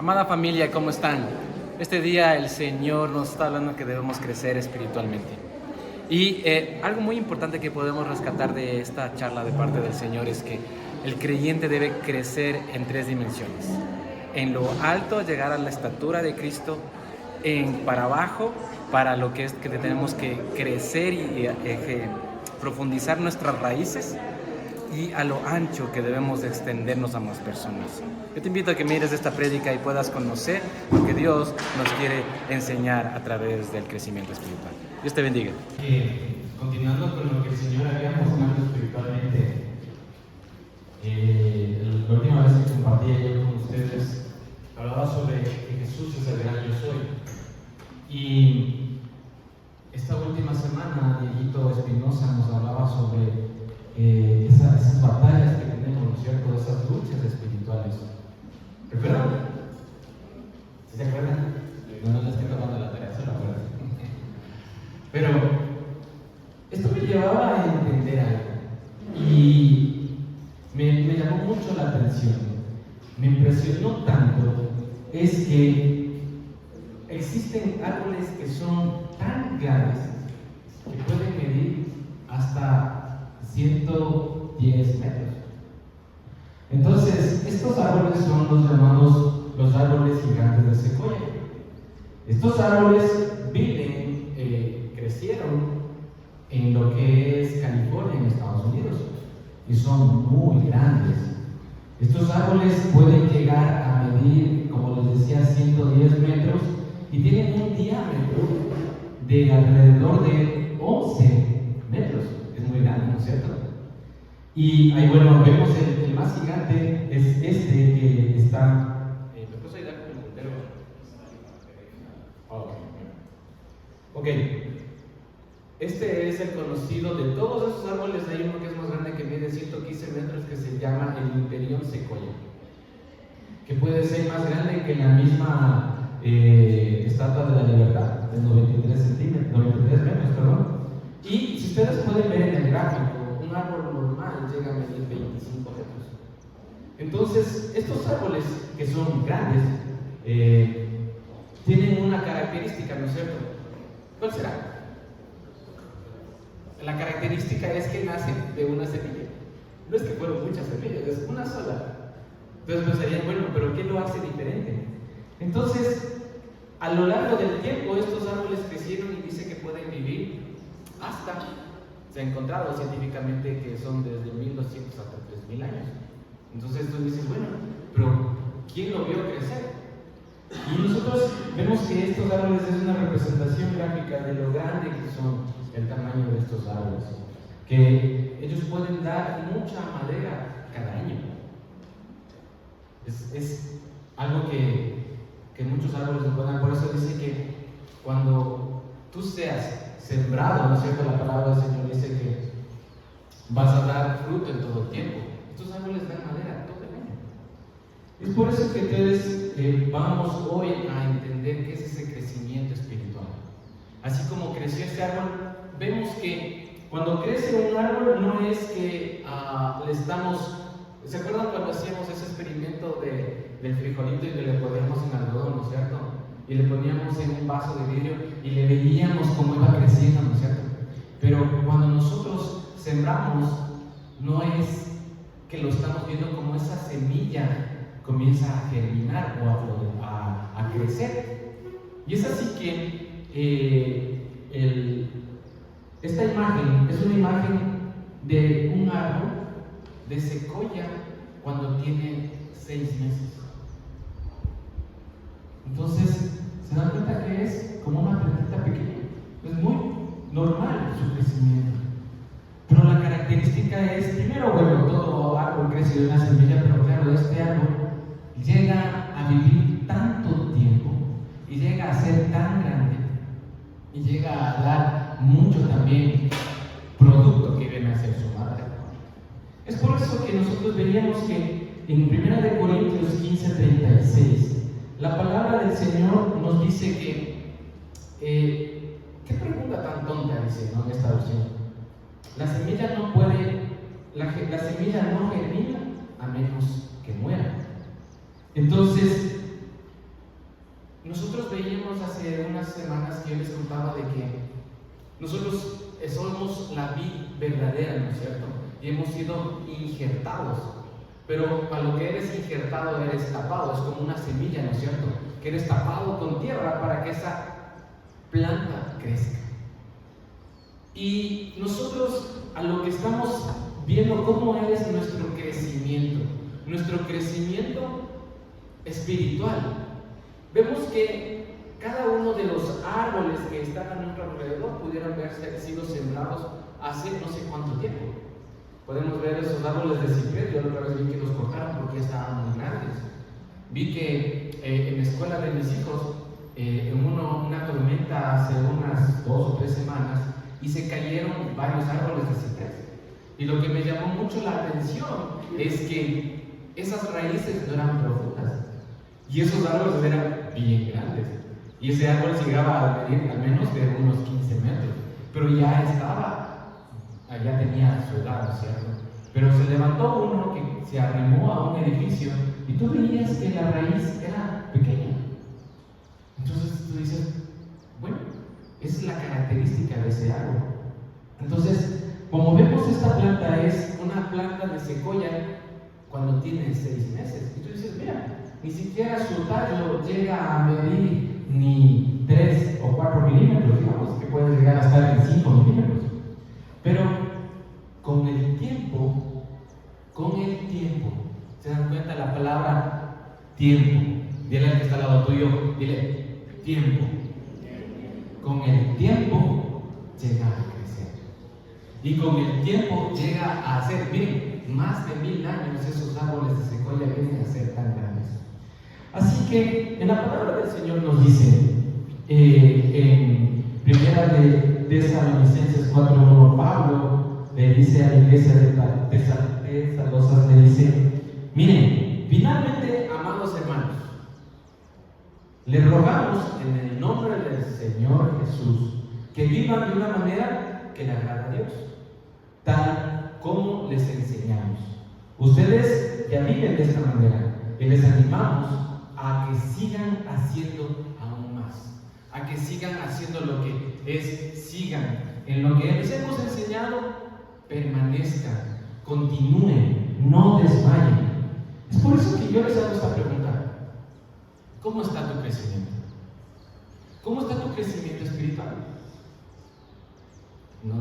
Amada familia, ¿cómo están? Este día el Señor nos está hablando que debemos crecer espiritualmente. Y algo muy importante que podemos rescatar de esta charla de parte del Señor es que el creyente debe crecer en 3 dimensiones. En lo alto, llegar a la estatura de Cristo. Para abajo, para lo que es que tenemos que crecer y profundizar nuestras raíces. Y a lo ancho, que debemos de extendernos a más personas. Yo te invito a que mires esta prédica y puedas conocer lo que Dios nos quiere enseñar a través del crecimiento espiritual. Dios te bendiga. Continuando con lo que el Señor había mostrado espiritualmente, la última vez que compartí yo con ustedes, hablaba sobre que Jesús es el gran yo soy. Y esta última semana, Dieguito Espinosa nos hablaba sobre esas batallas que tenemos, ¿no es cierto? Esas luchas espirituales. ¿Recuerdan? ¿Sí se acuerdan? No les estoy tomando la tarea, se lo acuerdan. Pero esto me llevaba a entender algo y me llamó mucho la atención. Me impresionó tanto es que existen árboles que son tan grandes que pueden medir hasta 110 metros. Entonces, estos árboles son los llamados los árboles gigantes de secuoya. Estos árboles crecieron en lo que es California, en Estados Unidos, y son muy grandes. Estos árboles pueden llegar a medir, como les decía, 110 metros y tienen un diámetro de alrededor de 11 metros. Es muy grande, ¿no es cierto? Y ahí, bueno, vemos el más gigante es este que está. ¿Me puedes ayudar con el puntero? Ok. Este es el conocido de todos esos árboles. Hay uno que es más grande, que mide 115 metros, que se llama el Imperial Sequoia, que puede ser más grande que la misma Estatua de la Libertad, de 93 metros, perdón. Y si ustedes pueden ver en el gráfico, un árbol normal llega a medir 25 metros. Entonces, estos árboles que son grandes tienen una característica, ¿no es cierto? ¿Cuál será? La característica es que nacen de una semilla. No es que fueron muchas semillas, es una sola. Entonces pensarían, bueno, pero ¿qué lo hace diferente? Entonces, a lo largo del tiempo, estos árboles crecieron y dice que pueden vivir hasta, se ha encontrado científicamente que son desde 1200 hasta 3000 años. Entonces tú dices, bueno, pero ¿quién lo vio crecer? Y nosotros vemos que estos árboles es una representación gráfica de lo grande que son, el tamaño de estos árboles, que ellos pueden dar mucha madera cada año. Es algo que muchos árboles no pueden. Por eso dice que cuando tú seas sembrado, ¿no es cierto? La palabra del Señor dice que vas a dar fruto en todo el tiempo. Estos árboles dan madera todo el año. Es por eso que ustedes vamos hoy a entender qué es ese crecimiento espiritual. Así como creció este árbol, vemos que cuando crece un árbol no es que le estamos... ¿Se acuerdan cuando hacíamos ese experimento del frijolito y le poníamos en algodón, ¿no es cierto? Y le poníamos en un vaso de vidrio y le veíamos cómo iba creciendo, ¿no es cierto? Pero cuando nosotros sembramos, no es que lo estamos viendo como esa semilla comienza a germinar o a crecer. Y es así que esta imagen es una imagen de un árbol de secuoya cuando tiene 6 meses. Entonces, ¿se dan cuenta que es como una plantita pequeña? Es muy normal su crecimiento. Pero la característica es, primero, bueno, todo árbol crece de una semilla, pero claro, este árbol llega a vivir tanto tiempo y llega a ser tan grande y llega a dar mucho también producto que viene a ser su madre. Es por eso que nosotros veíamos que en 1 Corintios 15:36 la palabra del Señor nos dice que ¿qué pregunta tan tonta dice, ¿no? En esta versión? La semilla no germina a menos que muera. Entonces, veíamos hace unas semanas que yo les contaba de que nosotros somos la vid verdadera, ¿no es cierto? Y hemos sido injertados. Pero a lo que eres injertado eres tapado, es como una semilla, ¿no es cierto? Que eres tapado con tierra para que esa planta crezca. Y nosotros a lo que estamos viendo cómo es nuestro crecimiento espiritual. Vemos que cada uno de los árboles que están a nuestro alrededor pudieran haber sido sembrados hace no sé cuánto tiempo. Podemos ver esos árboles de ciprés. Yo la otra vez vi que los cortaron porque ya estaban muy grandes. Vi que en la escuela de mis hijos, en una tormenta hace unas 2 o 3 semanas, y se cayeron varios árboles de ciprés. Y lo que me llamó mucho la atención es que esas raíces no eran profundas y esos árboles eran bien grandes. Y ese árbol llegaba a medir al menos de unos 15 metros, pero ya tenía su edad, ¿no es cierto? Pero se levantó uno que se arrimó a un edificio y tú veías que la raíz era pequeña. Entonces tú dices, bueno, esa es la característica de ese árbol. Entonces, como vemos, esta planta es una planta de secoya cuando tiene 6 meses. Y tú dices, mira, ni siquiera su tallo llega a medir ni 3 o 4 milímetros, digamos, que puede llegar a estar en 5 milímetros. Pero con el tiempo, ¿se dan cuenta la palabra tiempo? Dile al que está al lado tuyo, dile, tiempo. Con el tiempo llega a crecer. Y con el tiempo llega a ser, miren, más de 1000 años esos árboles de secoya vienen a ser tan grandes. Así que en la palabra del Señor nos dice, en primera de Tesalonicenses 4:1, Pablo le dice a la iglesia de Tesalonicenses, le dice, miren, finalmente, amados hermanos, les rogamos en el nombre del Señor Jesús que vivan de una manera que le agrada a Dios, tal como les enseñamos. Ustedes ya viven de esta manera y les animamos a que sigan haciendo aún más, a que sigan haciendo lo que sigan en lo que les hemos enseñado, permanezcan, continúen, no desmayen. Es por eso que yo les hago esta pregunta: ¿cómo está tu crecimiento? ¿Cómo está tu crecimiento espiritual? No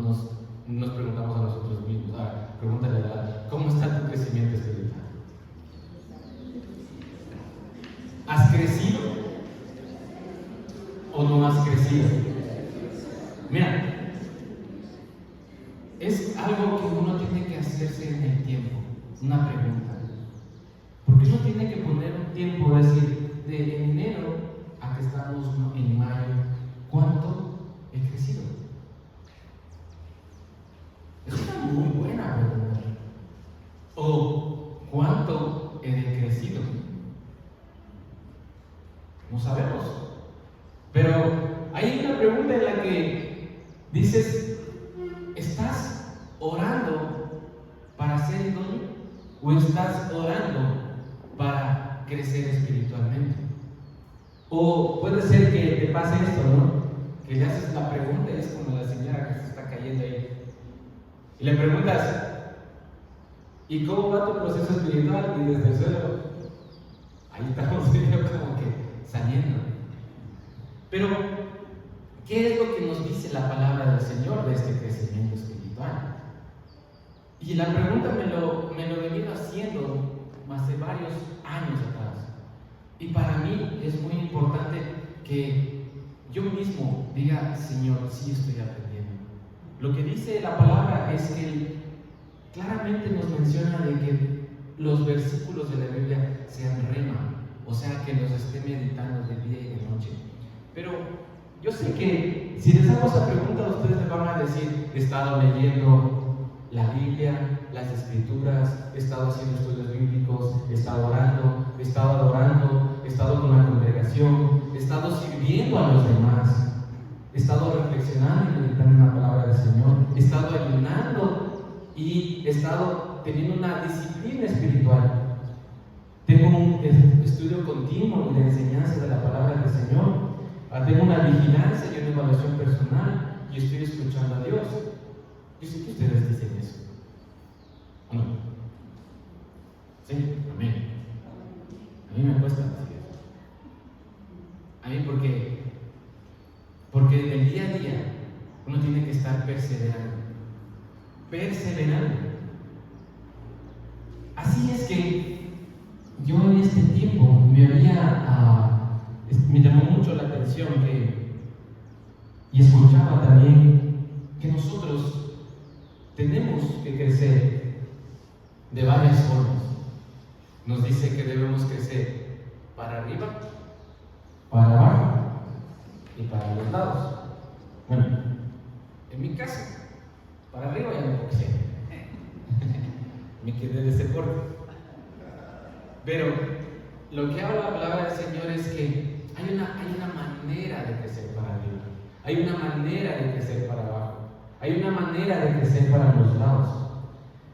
nos preguntamos a nosotros mismos. Pregúntale a la, ¿cómo está tu crecimiento espiritual? ¿Has crecido o no has crecido? Mira, es algo que uno tiene que hacerse en el tiempo, una pregunta. Porque uno tiene que poner un tiempo, decir, de enero a que estamos en mayo, ¿cuánto he crecido? Es una muy buena pregunta. ¿O cuánto he decrecido? No sabemos. Pero hay una pregunta en la que dices, ¿estás orando para ser idóneo o estás orando para crecer espiritualmente? O puede ser que te pase esto, ¿no? Que le haces la pregunta y es como la señora que se está cayendo ahí. Y le preguntas, ¿y cómo va tu proceso espiritual? Y desde el suelo, ahí estamos como que saliendo. Pero, ¿qué es lo que nos dice la palabra del Señor de este crecimiento espiritual? Y la pregunta me lo he venido haciendo hace varios años atrás. Y para mí es muy importante que yo mismo diga, Señor, sí estoy aprendiendo. Lo que dice la palabra es que claramente nos menciona de que los versículos de la Biblia sean rema, o sea, que los esté meditando de día y de noche. Pero yo sé que si les hago esa pregunta, ustedes me van a decir, he estado leyendo la Biblia, las Escrituras, he estado haciendo estudios bíblicos, he estado orando, he estado adorando, he estado con la congregación, he estado sirviendo a los demás, he estado reflexionando y meditando en la palabra del Señor, he estado ayunando y he estado teniendo una disciplina espiritual. Tengo un estudio continuo de enseñanza de la palabra del Señor. tengo una vigilancia y una evaluación personal y estoy escuchando a Dios. Yo sé que ustedes dicen eso. ¿O no? Sí, amén. A mí me cuesta decir eso. A mí porque en el día a día uno tiene que estar perseverando. Perseverando. Así es que yo en este tiempo me llamó mucho la atención y escuchaba también que nosotros tenemos que crecer de varias formas. Nos dice que debemos crecer para arriba, para abajo y para los lados. Bueno, en mi caso, para arriba ya no crecí. Me quedé de ese corte. Pero lo que habla la palabra del Señor es que hay una manera de crecer para arriba, hay una manera de crecer para abajo, hay una manera de crecer para los lados.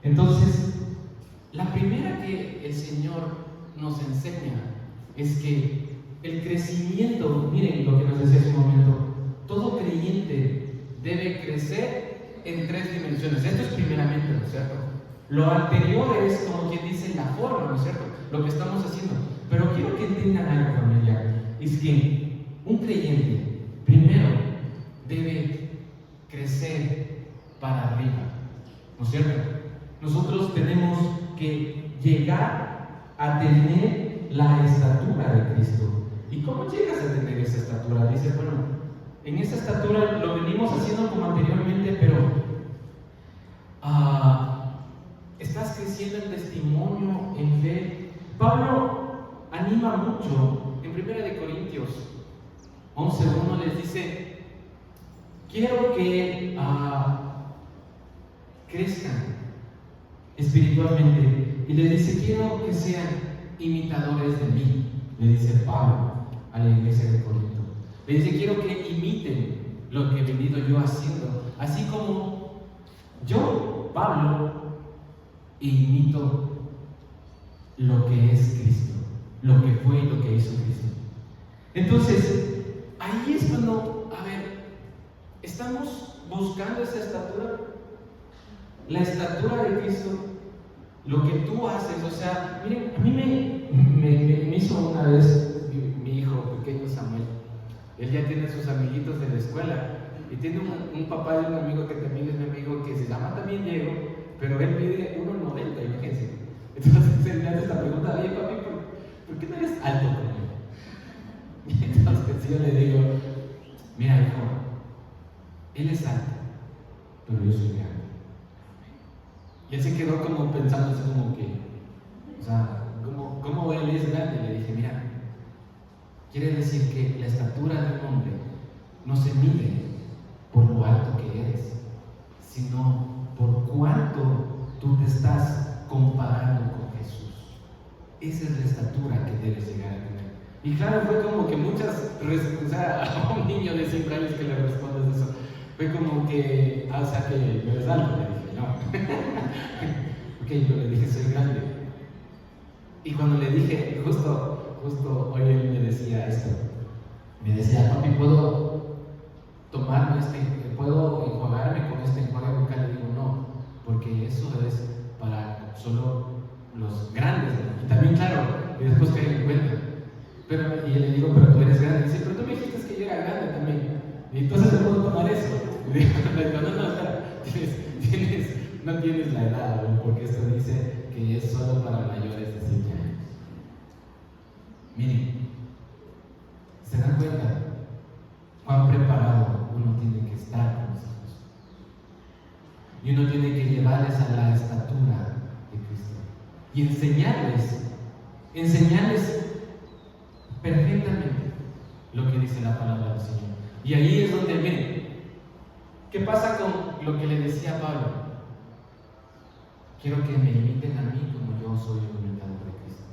Entonces, la primera que el Señor nos enseña es que el crecimiento, miren lo que nos decía hace un momento, todo creyente debe crecer en 3 dimensiones. Esto es primeramente, ¿no es cierto? Lo anterior es, como quien dice, la forma, ¿no es cierto? Lo que estamos haciendo. Pero quiero que entiendan algo, familia. Es que un creyente, primero, debe crecer para arriba, ¿no es cierto? Nosotros tenemos que llegar a tener la estatura de Cristo. ¿Y cómo llegas a tener esa estatura? Dice, bueno, en esa estatura lo venimos haciendo como anteriormente, pero estás creciendo en testimonio, en fe. Pablo anima mucho en 1 Corintios 11:1 les dice, quiero que crezcan espiritualmente, y les dice, quiero que sean imitadores de mí, le dice Pablo a la iglesia de Corinto. Le dice, quiero que imiten lo que he venido yo haciendo, así como yo, Pablo, imito lo que es Cristo, lo que fue y lo que hizo Cristo. Entonces, ahí es cuando, estamos buscando esa estatura, la estatura de Cristo, lo que tú haces. O sea, miren, a mí me hizo una vez mi hijo pequeño Samuel. Él ya tiene sus amiguitos de la escuela y tiene un papá de un amigo que también es mi amigo, que se llama también Diego, pero él mide 1.90, imagínense. Entonces él me hace esta pregunta, oye papi, ¿por qué no eres alto conmigo? Y entonces yo le digo, mira hijo, él es alto, pero yo soy grande. Y él se quedó como pensando así como que, o sea, ¿cómo él es grande? Le dije, mira, quiere decir que la estatura de un hombre no se mide por lo alto que eres, sino por cuánto tú te estás comparando con Jesús. Esa es la estatura que debes llegar a tener. Y claro, fue como que o sea, a un niño de 5 años que le respondes eso, fue como que, o sea, que no eres alto, le dije, no. Ok, yo le dije, soy grande. Y cuando le dije, justo hoy él me decía esto, me decía, papi, ¿puedo tomarme puedo enjuagarme con este enjuague bucal? Le digo, no, porque eso es para solo los grandes, ¿no? Y también, claro, y después caí en cuenta. Y le digo, pero tú eres grande. Y dice, pero tú me dijiste que yo era grande también. Y entonces no puedo tomar eso. Y digo, no, espera, no tienes la edad, ¿no? Porque esto dice que es solo para mayores de 5 años. Miren, ¿se dan cuenta cuán preparado uno tiene que estar con esas cosas? Y uno tiene que llevarles a la estatura de Cristo y enseñarles perfectamente lo que dice la palabra del Señor. Y ahí es donde, miren, ¿qué pasa con lo que le decía Pablo? Quiero que me imiten a mí como yo soy un imitador de Cristo.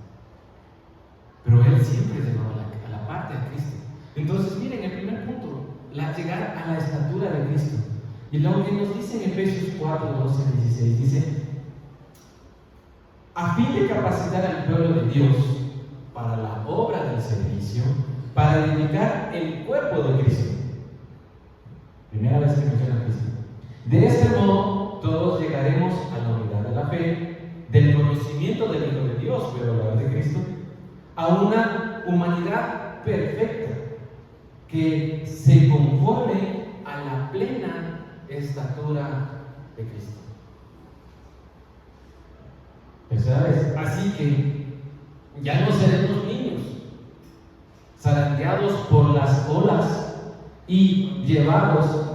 Pero él siempre llegó a la parte de Cristo. Entonces, miren, el primer punto, llegar a la estatura de Cristo. Y lo que nos dice en Efesios 4:12-16, dice, a fin de capacitar al pueblo de Dios para la obra del servicio, para edificar el cuerpo de Cristo. Primera vez que menciona a Cristo. De este modo, todos llegaremos a la unidad de la fe, del conocimiento del Hijo de Dios, voy a hablar de Cristo, a una humanidad perfecta que se conforme a la plena estatura de Cristo. Tercera vez. Así que ya no seremos niños, zarandeados por las olas y llevados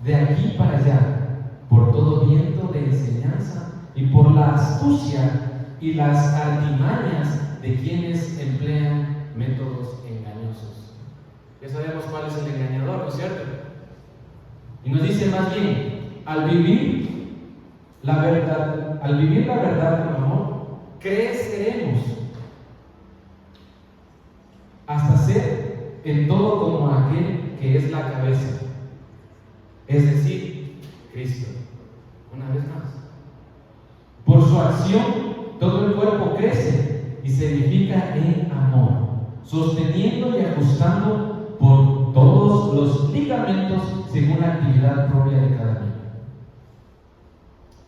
de aquí para allá por todo viento de enseñanza y por la astucia y las artimañas de quienes emplean métodos engañosos. Ya sabemos cuál es el engañador, ¿no es cierto? Y nos dice más bien, al vivir la verdad con amor, creceremos hasta ser en todo como aquel que es la cabeza, es decir, Cristo. Una vez más, por su acción todo el cuerpo crece y se edifica en amor, sosteniendo y ajustando por todos los ligamentos según la actividad propia de cada miembro.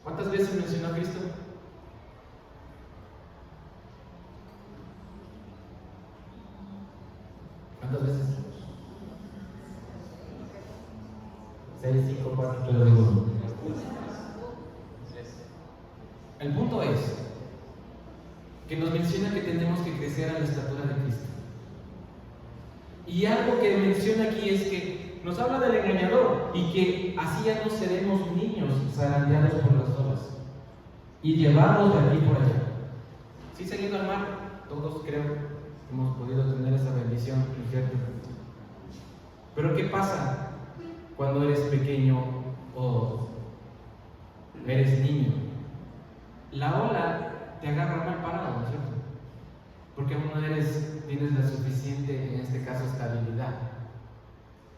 ¿Cuántas veces mencionó a Cristo? ¿Cuántas veces? 6, 5, 4, 3, 2, 1. El punto es que nos menciona que tenemos que crecer a la estatura de Cristo. Y algo que menciona aquí es que nos habla del engañador y que así ya no seremos niños zarandeados por las olas y llevados de aquí por allá. Sí, saliendo al mar, todos creo hemos podido tener esa bendición, ¿no es cierto? Pero ¿qué pasa cuando eres pequeño o eres niño? La ola te agarra mal parado, ¿no es cierto? Porque aún no tienes la suficiente, en este caso, estabilidad.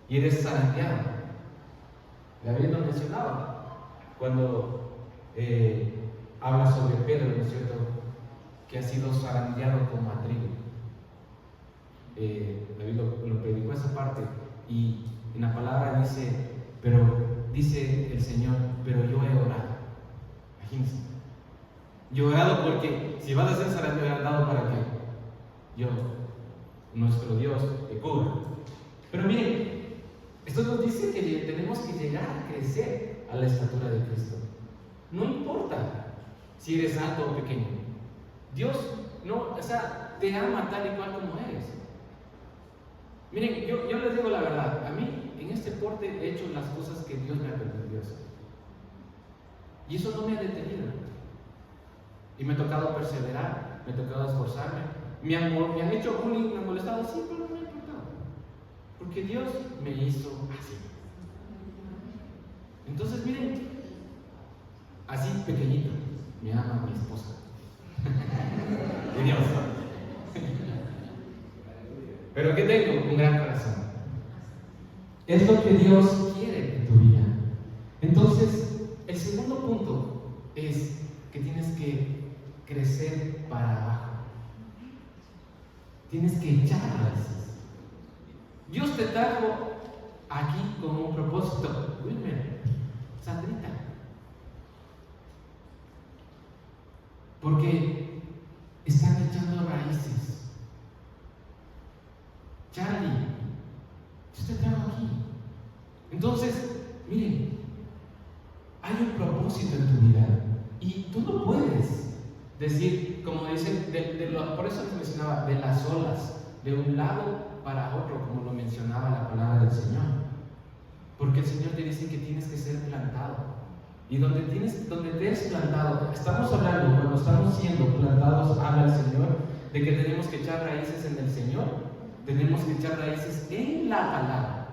Y eres zarandeado. David lo mencionaba cuando habla sobre Pedro, ¿no es cierto? Que ha sido zarandeado como a trigo. David lo predicó esa parte y en la palabra dice el Señor, pero yo he orado. Imagínense. Yo he orado porque si vas a ser zarandeado, ¿para qué? Yo, nuestro Dios, te cubra. Pero miren, esto nos dice que tenemos que llegar a crecer a la estatura de Cristo. No importa si eres alto o pequeño. Dios te ama tal y cual como eres. Miren, yo les digo la verdad, a mí en este porte he hecho las cosas que Dios me ha permitido hacer. Y eso no me ha detenido. Y me ha tocado perseverar, me ha tocado esforzarme. Me han hecho bullying, me han molestado, sí, pero no me ha importado. Porque Dios me hizo así. Entonces, miren, así pequeñito, me ama mi esposa. Y Dios. Pero ¿qué tengo? Un gran corazón. Es lo que Dios quiere en tu vida. Entonces, el segundo punto es que tienes que crecer para abajo. Tienes que echar raíces. Dios te trajo aquí con un propósito. Wilmer, Sandrita. Porque están echando raíces. Charlie, Dios te trajo aquí. Entonces, miren, hay un propósito en tu vida y tú no puedes decir, como dicen, por eso les mencionaba, de las olas, de un lado para otro, como lo mencionaba la palabra del Señor. Porque el Señor te dice que tienes que ser plantado. Y donde te es plantado, estamos hablando, cuando estamos siendo plantados, habla el Señor, de que tenemos que echar raíces en el Señor, tenemos que echar raíces en la palabra.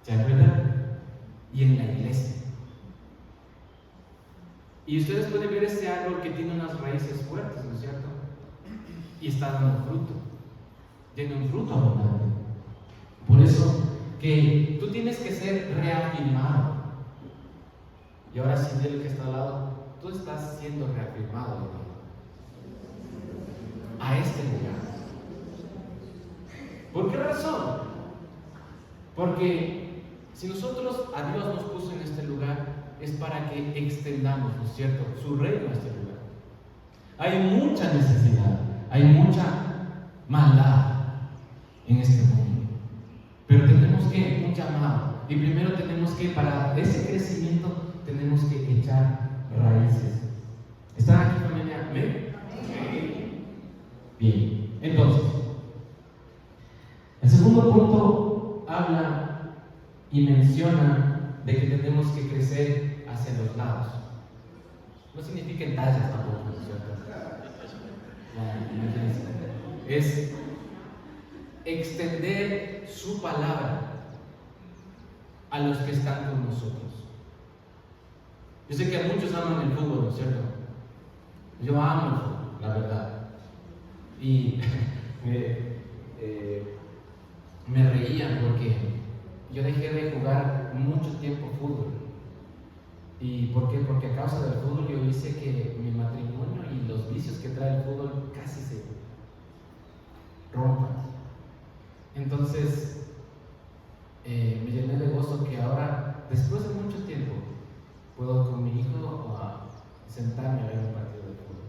¿Se acuerdan? Y en la iglesia. Y ustedes pueden ver este árbol que tiene unas raíces fuertes, ¿no es cierto? Y está dando fruto. Tiene un fruto abundante. Por eso que tú tienes que ser reafirmado. Y ahora sí, del que está al lado, tú estás siendo reafirmado a este lugar. ¿Por qué razón? Porque si nosotros a Dios nos puso en este lugar, es para que extendamos, ¿no es cierto?, su reino a este lugar. Hay mucha necesidad, hay mucha maldad en este mundo, pero tenemos que, un llamado, y primero tenemos que, para ese crecimiento, tenemos que echar raíces. ¿Están aquí, familia? ¿Amén? Bien, entonces, el segundo punto habla y menciona de que tenemos que crecer hacia los lados. No significa en tallas tampoco, ¿no es cierto? Es extender su palabra a los que están con nosotros. Yo sé que muchos aman el fútbol, ¿no es cierto? Yo amo el fútbol, la verdad. Y me reían porque yo dejé de jugar mucho tiempo fútbol. ¿Y por qué? Porque a causa del fútbol yo hice que mi matrimonio y los vicios que trae el fútbol casi se rompan. Entonces me llené de gozo que ahora, después de mucho tiempo, puedo con mi hijo sentarme a ver un partido de fútbol.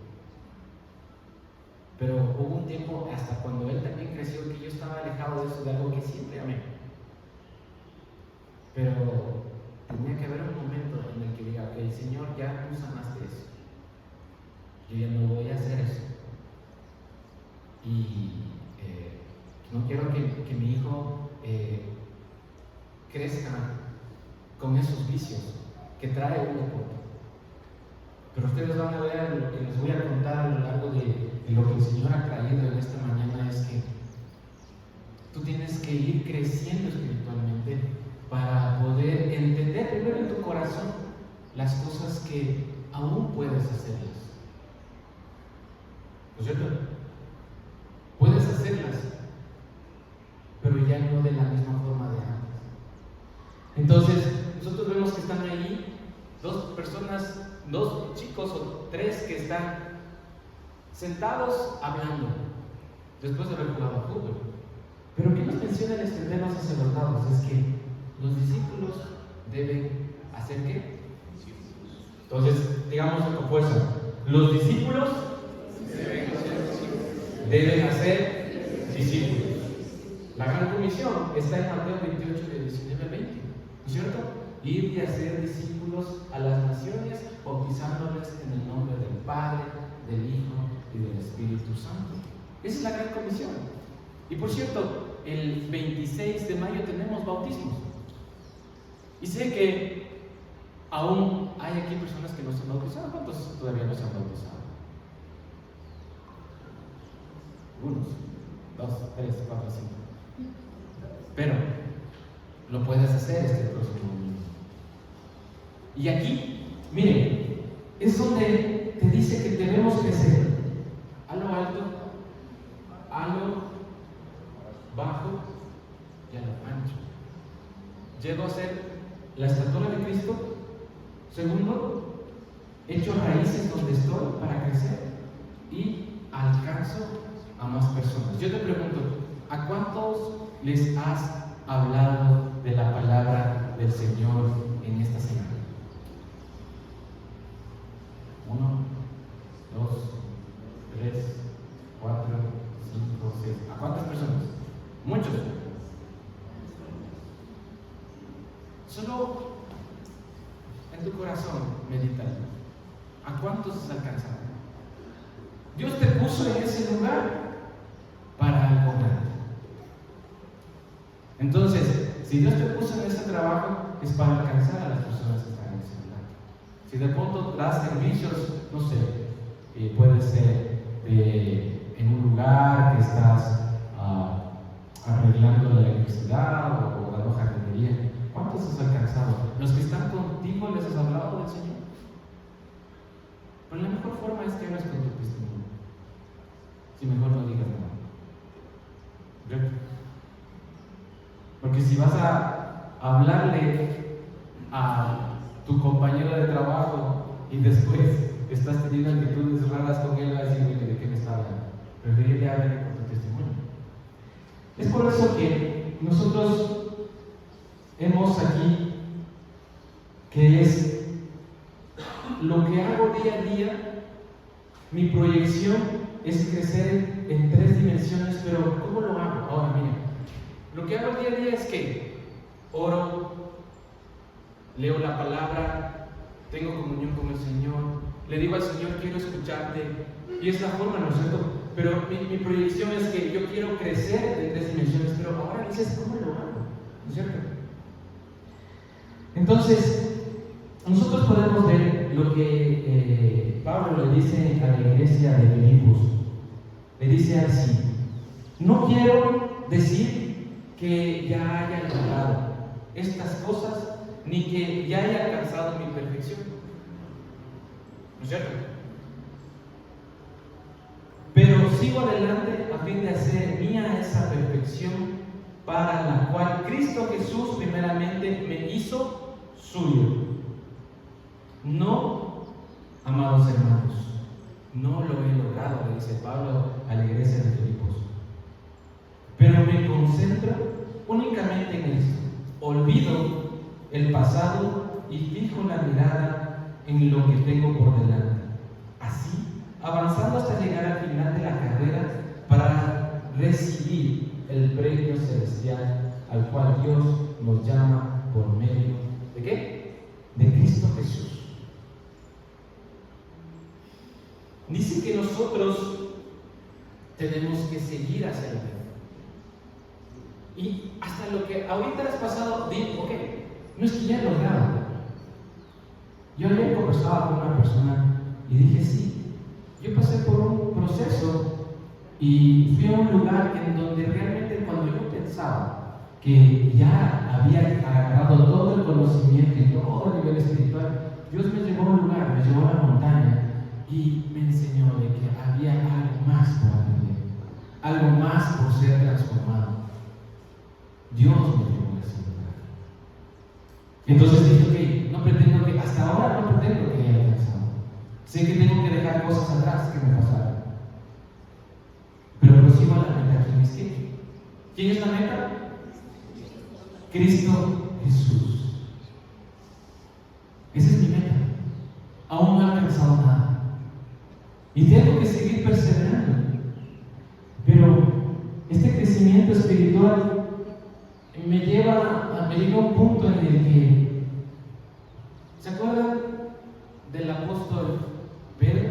Pero hubo un tiempo, hasta cuando él también creció, que yo estaba alejado de eso, de algo que siempre amé. Pero tenía que haber un momento en el que diga, ok, Señor, ya tú sanaste eso. Yo ya no voy a hacer eso. Y no quiero que mi hijo crezca con esos vicios que trae un deporte. Pero ustedes van a ver lo que les voy a contar a lo largo de lo que el Señor ha traído en esta mañana, es que tú tienes que ir creciendo espiritualmente para poder entender primero en tu corazón las cosas que aún puedes hacerlas. ¿No es cierto? Puedes hacerlas, pero ya no de la misma forma de antes. Entonces, nosotros vemos que están ahí dos personas, dos chicos o tres que están sentados hablando después de haber jugado fútbol. Pero ¿qué nos menciona el extendernos hacia los lados? Es que los discípulos deben hacer ¿qué? Entonces, digámoslo con fuerza. Los discípulos deben hacer discípulos. La gran comisión está en Mateo 28, de 19 a 20, ¿no es cierto? Ir y hacer discípulos a las naciones, bautizándoles en el nombre del Padre, del Hijo y del Espíritu Santo. Esa es la gran comisión. Y por cierto, el 26 de mayo tenemos bautismos. Y sé que aún hay aquí personas que no se han bautizado. ¿Cuántos todavía no se han bautizado? Unos, 2, 3, 4, 5. Pero lo puedes hacer este próximo domingo. Y aquí, miren, es donde te dice que debemos crecer a lo alto, a lo bajo y a lo ancho. Llego a ser la estatura de Cristo. Segundo, echo raíces donde estoy para crecer y alcanzo a más personas. Yo te pregunto, ¿a cuántos les has hablado de la palabra del Señor en esta semana? 1, 2, 3, 4, 5, 6. ¿A cuántas personas? Muchos. Solo en tu corazón medita. ¿A cuántos has alcanzado? Dios te puso en ese lugar para algo grande. Entonces, si Dios te puso en ese trabajo, es para alcanzar a las personas que están en ese lugar. Si de pronto das servicios, no sé, puede ser en un lugar que estás arreglando la electricidad o dando jardinería, ¿cuántos has alcanzado? ¿Los que están contigo les has hablado del Señor? Pero la mejor forma es que hables con tu testimonio. Si mejor no digas nada. Porque si vas a hablarle a tu compañero de trabajo y después estás teniendo actitudes raras con él, vas a decir, ¿de qué me está hablando? Preferible hablar con tu testimonio. Es por eso que nosotros hemos aquí, que es lo que hago día a día, mi proyección es crecer en 3 dimensiones, pero ¿cómo lo hago? Ahora miren, lo que hago día a día es que oro, leo la palabra, tengo comunión con el Señor, le digo al Señor, quiero escucharte, y es la forma, ¿no es cierto? Pero mi proyección es que yo quiero crecer en 3 dimensiones, pero ahora dices, ¿cómo lo hago? ¿No es cierto? Entonces, nosotros podemos ver lo que Pablo le dice a la iglesia de Filipos. Le dice así: no quiero decir que ya haya logrado estas cosas, ni que ya haya alcanzado mi perfección. ¿No es cierto? Pero sigo adelante a fin de hacer mía esa perfección para la cual Cristo Jesús primeramente me hizo suyo. No, amados hermanos, no lo he logrado, le dice Pablo a la iglesia de Filipos, pero me concentro únicamente en esto. Olvido el pasado y fijo la mirada en lo que tengo por delante. Así, avanzando hasta llegar al final de la carrera para recibir el premio celestial al cual Dios nos llama por medio ¿de qué? De Cristo Jesús. Dice que nosotros tenemos que seguir hacia adelante. Y hasta lo que ahorita has pasado, digo, ok, no es que ya he logrado. Yo ayer conversaba con una persona y dije, sí, yo pasé por un proceso y fui a un lugar en donde realmente cuando yo pensaba que ya había agarrado todo el conocimiento y todo el nivel espiritual, Dios me llevó a un lugar, me llevó a la montaña y me enseñó de que había algo más por aprender, algo más por ser transformado. Dios me llevó a ese lugar. Entonces dije, ok, no pretendo que, hasta ahora no pretendo que haya alcanzado. Sé que tengo que dejar cosas atrás que me pasaron. Pero prosigo a la meta. ¿Quién es quién? ¿Quién es la meta? Cristo Jesús. Esa es mi meta. Aún no he alcanzado nada. Y tengo que seguir perseverando. Pero este crecimiento espiritual me lleva a un punto en el que, ¿se acuerdan del apóstol Pedro?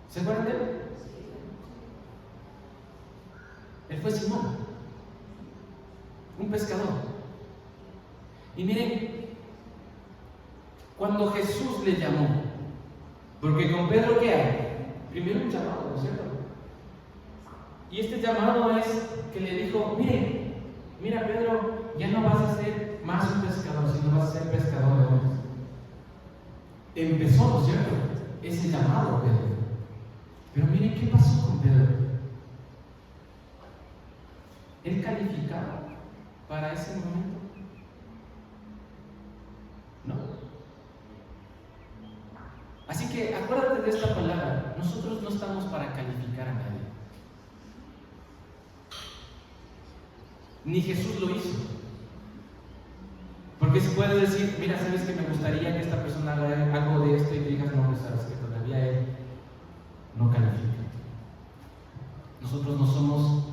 ¿Se acuerdan de él? Él fue Simón, un pescador. Y miren, cuando Jesús le llamó, porque con Pedro, ¿qué hay? Primero un llamado, ¿no es cierto? Y este llamado es que le dijo, mira Pedro, ya no vas a ser más un pescador, sino vas a ser pescador de hombres. Empezó, ¿no es cierto?, ese llamado a Pedro. Pero miren qué pasó con Pedro. ¿Él calificaba para ese momento? No. Así que acuérdate de esta palabra. Nosotros no estamos para calificar a nadie. Ni Jesús lo hizo. Porque se puede decir, mira, sabes que me gustaría que esta persona haga algo de esto y te digas, no, pues sabes que todavía él no califica. Nosotros no somos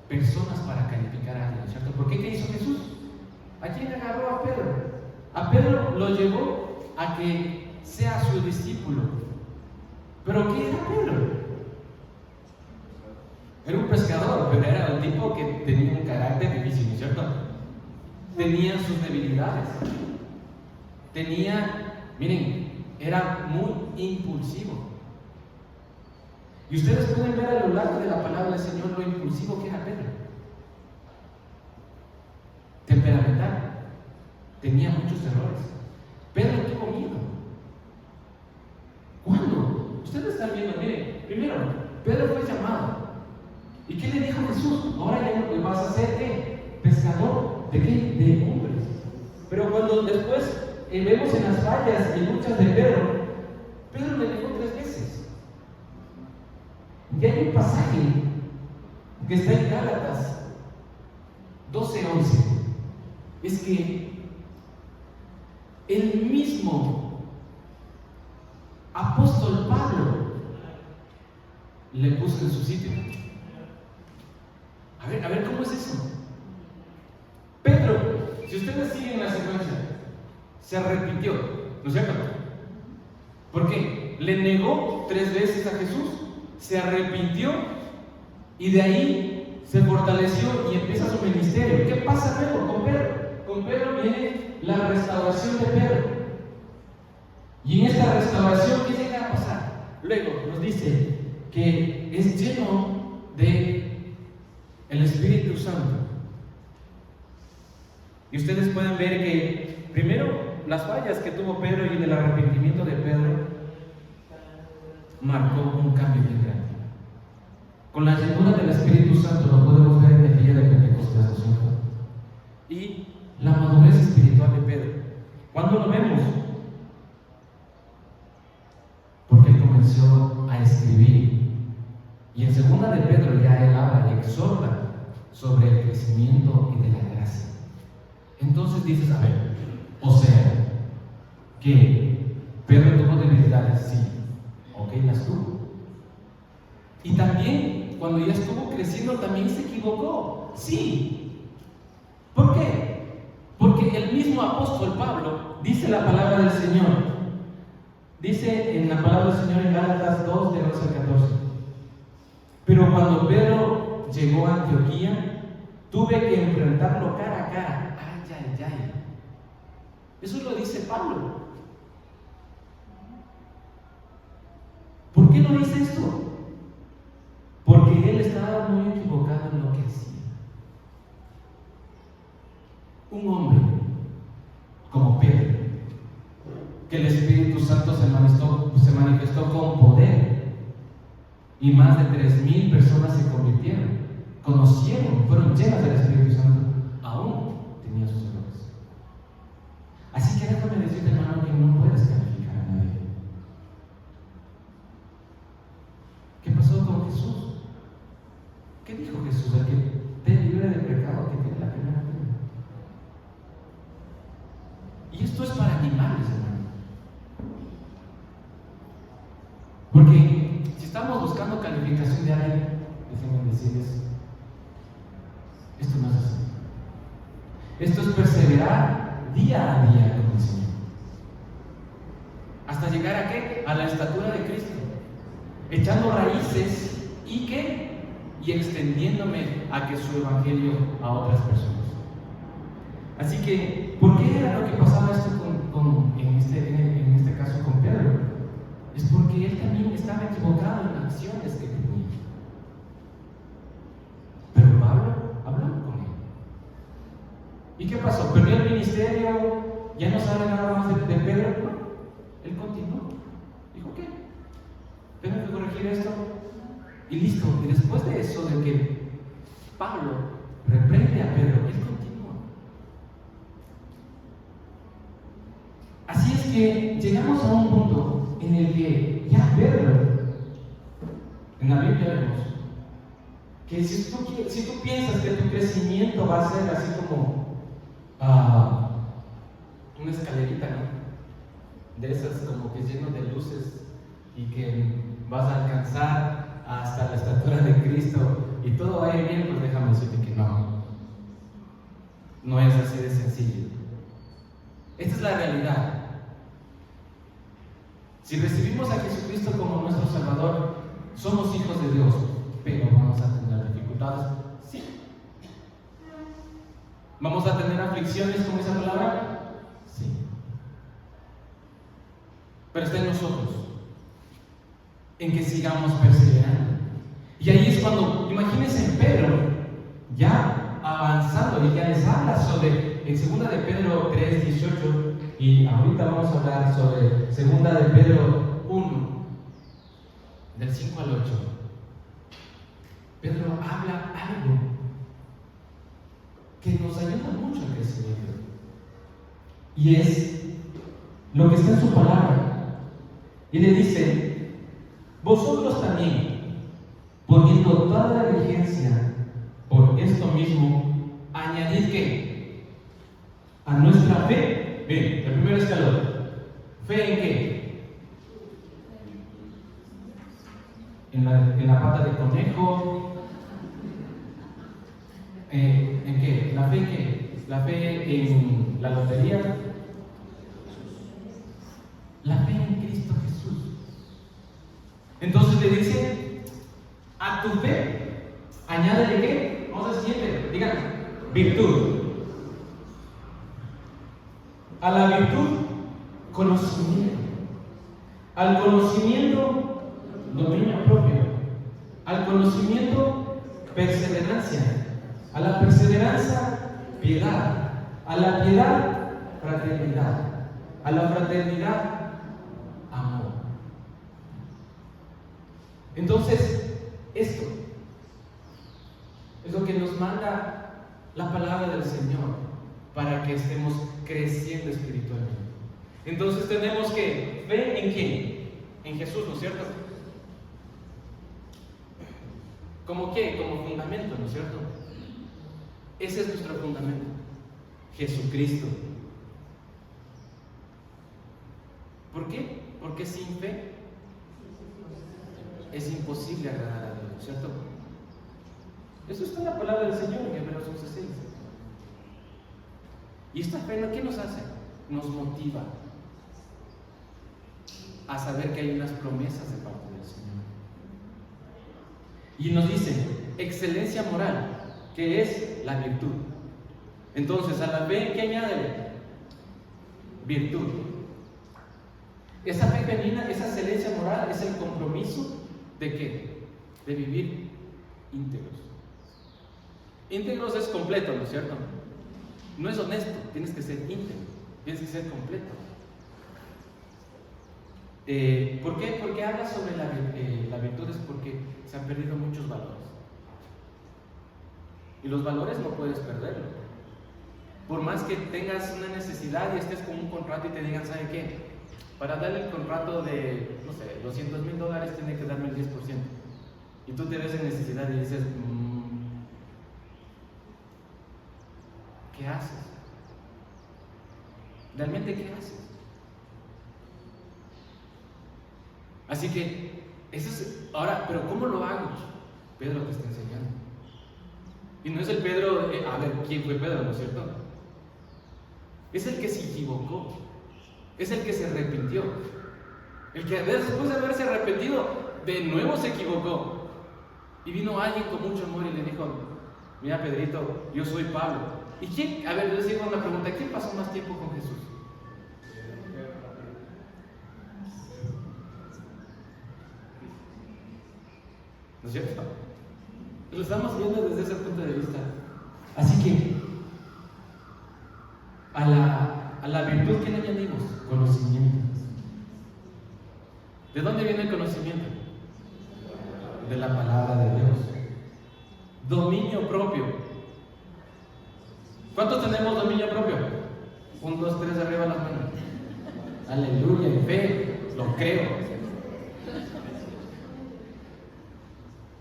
personas para calificar a alguien, ¿cierto? ¿Por qué? ¿Qué hizo Jesús? ¿A quién agarró a Pedro? A Pedro lo llevó a que sea su discípulo. ¿Pero qué era Pedro? Era un pescador, pero era un tipo que tenía un carácter difícil, ¿no es cierto? Tenía sus debilidades. Era muy impulsivo. Y ustedes pueden ver a lo largo de la palabra del Señor lo impulsivo que era Pedro. Temperamental. Tenía muchos errores. Pedro tuvo miedo. ¿Cuándo? Ustedes están viendo, primero, Pedro fue llamado. ¿Y qué le dijo Jesús? Ahora ya no vas a ser ¿qué? Pescador. ¿De qué? De hombres. Pero cuando después vemos en las fallas y luchas de Pedro le dijo 3 veces. Y hay un pasaje que está en Gálatas 12:11 es que el mismo apóstol Pablo le puso en su sitio. A ver, ¿cómo es eso? Pedro, si ustedes siguen la secuencia, se arrepintió, ¿no es cierto? ¿Por qué? Le negó 3 veces a Jesús, se arrepintió y de ahí se fortaleció y empieza su ministerio. ¿Qué pasa luego con Pedro? Con Pedro viene la restauración de Pedro. Y en esta restauración, ¿qué llega a pasar? Luego nos dice que es lleno de el Espíritu Santo. Y ustedes pueden ver que primero las fallas que tuvo Pedro y el arrepentimiento de Pedro marcó un cambio bien grande. Con la llenura del Espíritu Santo lo podemos ver en el día de Pentecostés, ¿no es cierto? Y la madurez espiritual de Pedro. ¿Cuándo lo vemos? Porque él comenzó a escribir. Y en segunda de Pedro ya él habla y exhorta sobre el crecimiento y de la gracia. Entonces dices, a ver, o sea, que Pedro tuvo debilidades, sí, ok, las tuvo. Y también, cuando ya estuvo creciendo, también se equivocó, sí. ¿Por qué? Porque el mismo apóstol Pablo dice la palabra del Señor. Dice en la palabra del Señor en Gálatas 2, de 11 al 14. Pero cuando Pedro llegó a Antioquía, tuve que enfrentarlo cara a cara. Ay, ay, ay. Eso lo dice Pablo. ¿Por qué no dice esto? Porque él estaba muy equivocado en lo que hacía. Un hombre como Pedro, que el Espíritu Santo se manifestó con poder, y más de 3,000 personas se convirtieron, conocieron, fueron llenas del Espíritu Santo, aún tenía sus errores. Así que déjame decirte, hermano, que no puedes calificar a nadie. ¿Qué pasó con Jesús? ¿Qué dijo Jesús? El que esté libre de pecado, que tiene la primera piedra. Y esto es para animales, hermano. Porque si estamos buscando calificación de alguien, déjenme decirles, esto no es así. Esto es perseverar día a día con el Señor. ¿Hasta llegar a qué? A la estatura de Cristo. Echando raíces y ¿qué? Y extendiéndome a que su evangelio a otras personas. Así que, ¿por qué era lo que pasaba esto en este caso con Pedro? Es porque él también estaba equivocado en acciones que tenía. Pero Pablo habló con él. ¿Y qué pasó? ¿Perdió el ministerio? ¿Ya no sabe nada más de Pedro? No, él continuó. Dijo, ¿qué? Tengo que corregir esto. Y listo. Y después de eso, de que Pablo reprende a Pedro, él continúa. Así es que llegamos a un punto en el que ya Pedro, en la Biblia vemos que si tú piensas que tu crecimiento va a ser así como una escalerita, ¿no? De esas como que lleno de luces y que vas a alcanzar hasta la estatura de Cristo y todo va a ir bien, pues déjame decirte que no es así de sencillo. Esta es la realidad. Si recibimos a Jesucristo como nuestro Salvador, somos hijos de Dios, pero vamos a tener dificultades, sí. ¿Vamos a tener aflicciones con esa palabra? Sí. Pero está en nosotros, en que sigamos perseverando. Y ahí es cuando, imagínense Pedro, ya avanzando, y ya les habla sobre, en 2 de Pedro 3:18, y ahorita vamos a hablar sobre 2 de Pedro 1, del 5 al 8. Pedro habla algo que nos ayuda mucho al crecimiento, y es lo que está en su palabra. Y le dice: vosotros también, poniendo toda la diligencia, a nuestra fe. Bien, el primer escalón. ¿Fe en qué? En la pata de conejo. ¿En qué? ¿La fe en qué? ¿La fe en la lotería? La fe en Cristo Jesús. Entonces le dice, a tu fe, añádele qué? Vamos al siguiente, digan, virtud. A la virtud, conocimiento. Al conocimiento, dominio propio. Al conocimiento, perseverancia. A la perseverancia, piedad. A la piedad, fraternidad. A la fraternidad, amor. Entonces, esto es lo que nos manda la palabra del Señor para que estemos creciendo espiritualmente. Entonces tenemos que fe en quién, en Jesús, ¿no es cierto? ¿Cómo qué? Como fundamento, ¿no es cierto? Ese es nuestro fundamento, Jesucristo. ¿Por qué? Porque sin fe es imposible agradar a Dios, ¿cierto? Eso está en la palabra del Señor en Hebreos 11:6. Y esta fe, ¿qué nos hace? Nos motiva a saber que hay unas promesas de parte del Señor. Y nos dice, excelencia moral, que es la virtud. Entonces, a la fe, ¿qué añade? Virtud. Esa fe femenina, esa excelencia moral, es el compromiso ¿de qué? De vivir íntegros. Íntegros es completo, ¿no es cierto? No es honesto, tienes que ser íntegro, tienes que ser completo. ¿Por qué? Porque habla sobre la virtud, es porque se han perdido muchos valores. Y los valores no puedes perderlos. Por más que tengas una necesidad y estés con un contrato y te digan, ¿sabe qué? Para darle el contrato de, no sé, $200,000 tiene que darme el 10%. Y tú te ves en necesidad y dices, ¿qué haces? ¿Realmente qué haces? Así que, eso es, ahora, ¿pero cómo lo hago? Pedro te está enseñando. Y no es el Pedro, a ver, ¿quién fue Pedro, no es cierto? Es el que se equivocó. Es el que se arrepintió. El que después de haberse arrepentido, de nuevo se equivocó. Y vino alguien con mucho amor y le dijo, mira Pedrito, yo soy Pablo. ¿Y quién? A ver, yo les digo una pregunta, ¿quién pasó más tiempo con Jesús? ¿No es cierto? Lo estamos viendo desde ese punto de vista. Así que, a la virtud, ¿qué le añadimos? Conocimiento. ¿De dónde viene el conocimiento? De la palabra de Dios. Dominio propio. ¿Cuántos tenemos dominio propio? 1, 2, 3, arriba las manos. Aleluya, en fe, lo creo.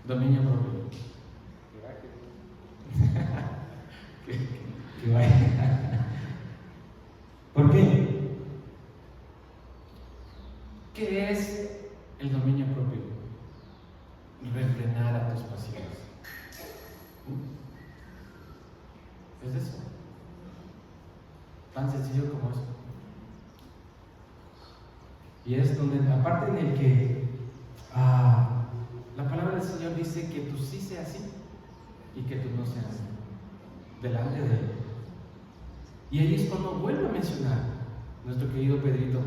Dominio propio. Que vaya. ¿Por qué? ¿Qué es el dominio propio? Refrenar a tus pasiones. Es eso. Tan sencillo como eso. Y es donde, aparte en el que la palabra del Señor dice que tú sí seas así y que tú no seas así, delante de Él. Y ahí es cuando vuelve a mencionar nuestro querido Pedrito,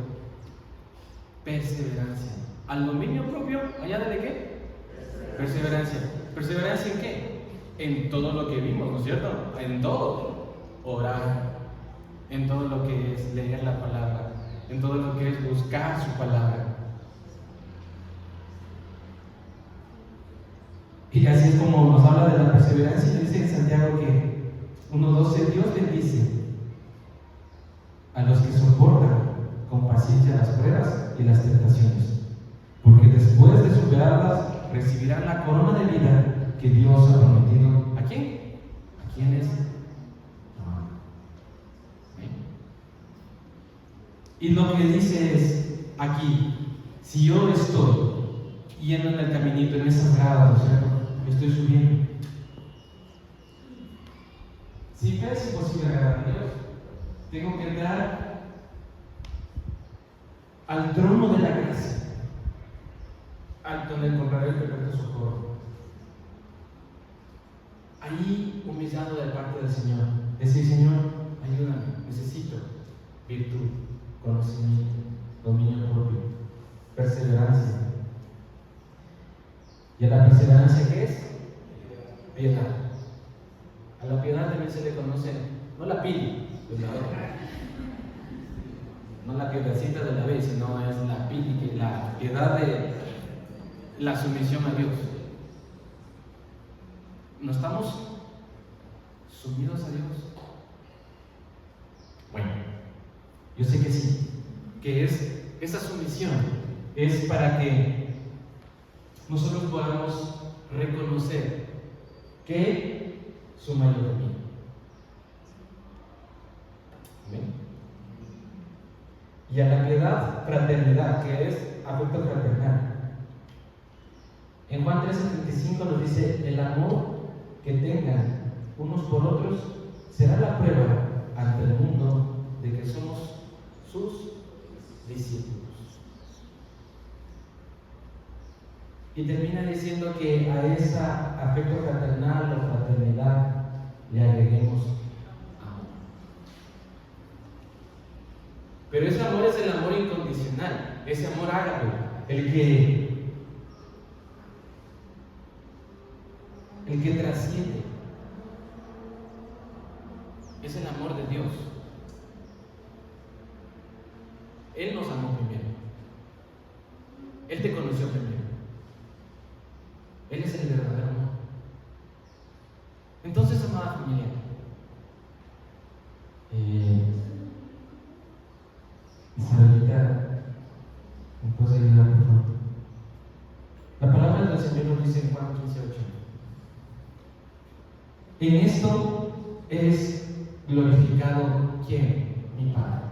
perseverancia. Al dominio propio, añádele qué? Perseverancia. ¿Perseverancia en qué? En todo lo que vimos, ¿no es cierto? En todo. Orar, en todo lo que es leer la palabra, en todo lo que es buscar su palabra. Y así es como nos habla de la perseverancia. Dice en Santiago que 1:12, Dios bendice a los que soportan con paciencia las pruebas y las tentaciones, porque después de superarlas recibirán la corona de vida que Dios ha prometido. ¿A quién? ¿A quiénes? No. Y lo que dice es aquí, si yo estoy yendo en el caminito, en esa grada, ¿no es cierto? Yo estoy subiendo. Si me es imposible agradar a Dios, tengo que entrar al trono de la gracia, al donde encontraré el perfecto socorro. Ahí, humillado de parte del Señor, decir: Señor, ayúdame, necesito virtud, conocimiento, dominio propio, perseverancia. ¿Y a la perseverancia qué es? Piedad. A la piedad también se le conoce, no la pili, no la piedrecita de la vez, sino es la pili, la piedad de la sumisión a Dios. ¿No estamos sumidos a Dios? Bueno, yo sé que sí, que esa sumisión es para que nosotros podamos reconocer que su mayordomía. ¿Amén? Y a la piedad, fraternidad, que es afecto fraternal. En Juan 13:35 nos dice: el amor que tengan unos por otros será la prueba ante el mundo de que somos sus discípulos. Y termina diciendo que a esa afecto fraternal o fraternidad le agreguemos amor. Pero ese amor es el amor incondicional, ese amor ágape, el que trasciende. Es el amor de Dios. Él nos amó primero. Él te conoció primero. Él es el verdadero amor. Entonces, amada familia, Isabelita, ¿me puedes ayudar, por favor? La palabra del Señor nos dice en Juan 15:8: en esto es glorificado ¿quién? Mi Padre.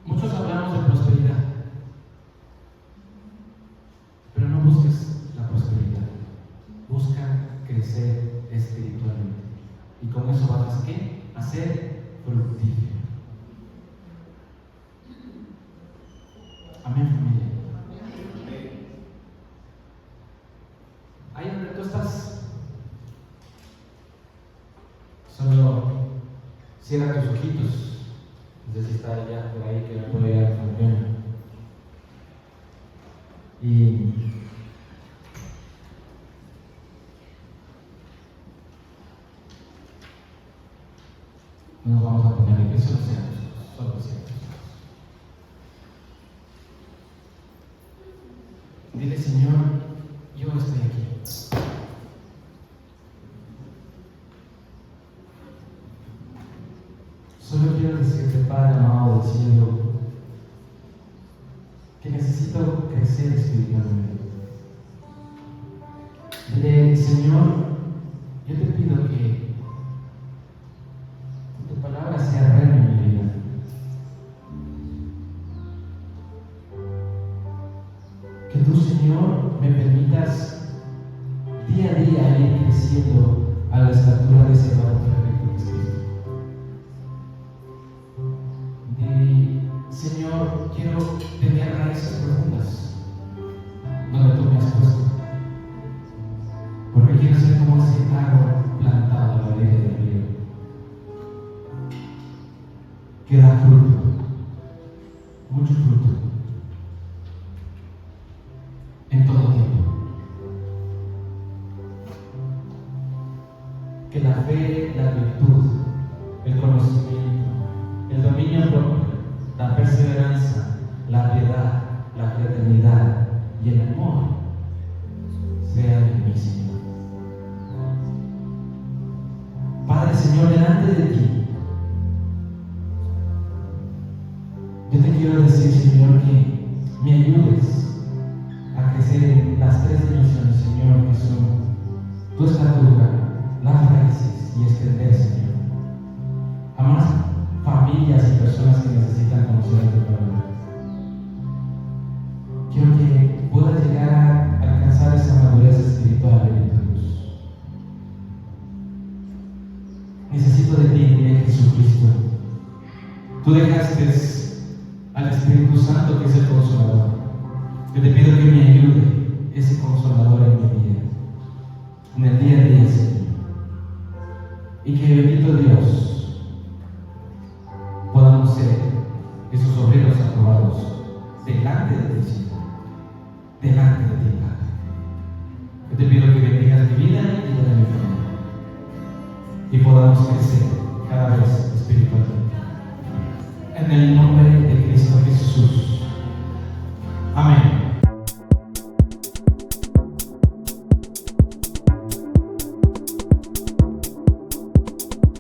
Muchos hablamos de prosperidad, pero no busques la prosperidad, busca crecer espiritualmente, y con eso vas a ¿qué? A ser fructífero. Amén, familia. Ahí donde tú estás, solo cierra tus ojitos. No sé si está ya por ahí, que me puede ir a también. Y nos vamos a poner en pie, solo ciertos. Dile: Señor, yo estoy aquí. Solo quiero decirte, Padre amado del cielo, que necesito crecer espiritualmente. Dile: Señor, yo te pido que tu palabra sea real en mi vida. Que tú, Señor, me permitas día a día ir creciendo a la estatura de ese varón perfecto que es Cristo. Señor, quiero tener raíces profundas donde tú me has puesto, porque quiero ser como ese árbol plantado a la orilla del río, que da fruto, mucho fruto, en todo tiempo. Que la fe, la virtud, el conocimiento, el dominio propio, la perseverancia, la piedad, la fraternidad y el amor sea de mí, Señor. Padre, Señor, delante de ti, yo te quiero decir, Señor, que me ayudes a crecer en las tres dimensiones, Señor, que son tu estatura, las raíces y extender, Señor. necesito de ti, dile Jesucristo. Tú dejaste al Espíritu Santo, que es el Consolador. Yo te pido que me ayude ese Consolador en mi vida, en el día a día, Señor. Y que, bendito Dios, podamos ser esos obreros aprobados delante de ti, Señor, delante de ti, Padre. Yo te pido que bendigas mi vida y la de mi familia, y podamos crecer cada vez espiritualmente. En el nombre